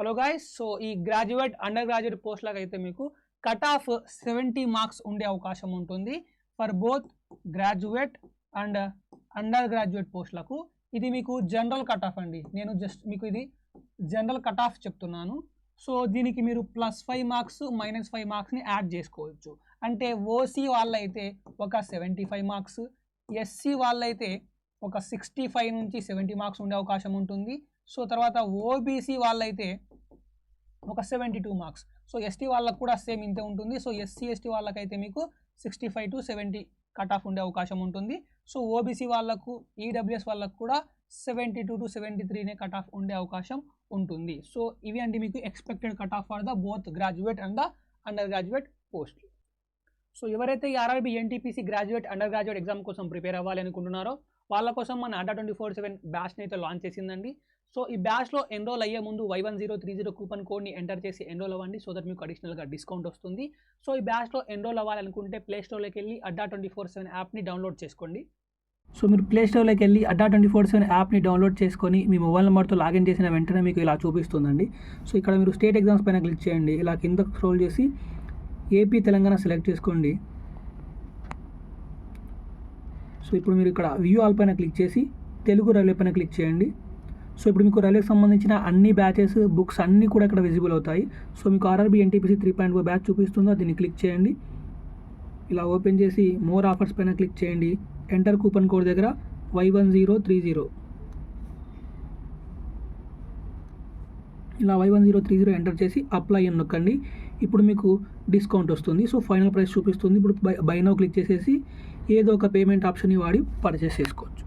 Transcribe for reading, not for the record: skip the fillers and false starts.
Hello guys, so ఈ graduate undergraduate పోస్ట్లకు అయితే మీకు కట్ ఆఫ్ 70 మార్క్స్ ఉండే అవకాశం ఉంటుంది for both graduate and undergraduate పోస్ట్లకు. ఇది మీకు జనరల్ కట్ ఆఫ్ అండి. నేను జస్ట్ మీకు ఇది జనరల్ కట్ ఆఫ్ చెప్తున్నాను. సో దీనికి మీరు +5 మార్క్స్ -5 మార్క్స్ని యాడ్ చేసుకోవచ్చు. అంటే ఓసీ వాళ్ళైతే ఒక 75 మార్క్స్, ఎస్సీ వాళ్ళైతే ఒక 65 నుంచి 70 మార్క్స్ ఉండే అవకాశం ఉంటుంది. సో తర్వాత ఓబీసీ వాళ్ళైతే ఒక 72 మార్క్స్. సో ఎస్టీ వాళ్ళకు కూడా సేమ్ ఇంతే ఉంటుంది. సో ఎస్సీ ఎస్టీ వాళ్ళకైతే మీకు 65 to 70 కట్ ఆఫ్ ఉండే అవకాశం ఉంటుంది. సో ఓబీసీ వాళ్ళకు ఈడబ్ల్యూఎస్ వాళ్ళకు కూడా 72 to 73 కట్ ఆఫ్ ఉండే అవకాశం ఉంటుంది. సో ఇవి అండి మీకు expected cut off for the both graduate and the under graduate post. So ఎవరైతే ఈ RRB NTPC graduate under graduate exam కోసం ప్రిపేర్ అవ్వాలి అనుకుంటున్నారో వాళ్ళ కోసం మన అడ్డా 24/7 బ్యాచ్ని అయితే లాంచ్ చేసిందండి. సో ఈ బ్యాచ్లో ఎన్రోల్ అయ్యే ముందు Y1030 కూపన్ కోడ్ని ఎంటర్ చేసి ఎన్రోల్ అవ్వండి. సో దట్ మీకు అడిషనల్గా డిస్కౌంట్ వస్తుంది. సో ఈ బ్యాచ్లో ఎన్రోల్ అవ్వాలనుకుంటే ప్లేస్టోర్లోకి వెళ్ళి అడ్డా 24/7 యాప్ని డౌన్లోడ్ చేసుకోండి. సో మీరు ప్లేస్టోర్లోకి వెళ్ళి అడ్డా 24/7 యాప్ని డౌన్లోడ్ చేసుకొని మీ మొబైల్ నెంబర్తో లాగిన్ చేసిన వెంటనే మీకు ఇలా చూపిస్తుందండి. సో ఇక్కడ మీరు స్టేట్ ఎగ్జామ్స్ పైన క్లిక్ చేయండి. ఇలా కింద స్క్రోల్ చేసి ఏపీ తెలంగాణ సెలెక్ట్ చేసుకోండి. సో ఇప్పుడు మీరు ఇక్కడ వ్యూ ఆల్ పైన క్లిక్ చేసి తెలుగు రైల్వే పైన క్లిక్ చేయండి. సో ఇప్పుడు మీకు రైల్వేకి సంబంధించిన అన్ని బ్యాచెస్ బుక్స్ అన్నీ కూడా ఇక్కడ విజిబుల్ అవుతాయి. సో మీకు ఆర్ఆర్బీ ఎన్టీపీసీ 3.0 బ్యాచ్ చూపిస్తుందో దీన్ని క్లిక్ చేయండి. ఇలా ఓపెన్ చేసి మోర్ ఆఫర్స్ పైన క్లిక్ చేయండి. ఎంటర్ కూపన్ కోడ్ దగ్గర Y1030 ఇలా Y1030 ఎంటర్ చేసి అప్లై అని నొక్కండి. ఇప్పుడు మీకు డిస్కౌంట్ వస్తుంది. సో ఫైనల్ ప్రైస్ చూపిస్తుంది. ఇప్పుడు బై నౌ క్లిక్ చేసేసి ఏదో ఒక పేమెంట్ ఆప్షన్ని వాడి పర్చేస్ చేసుకోవచ్చు.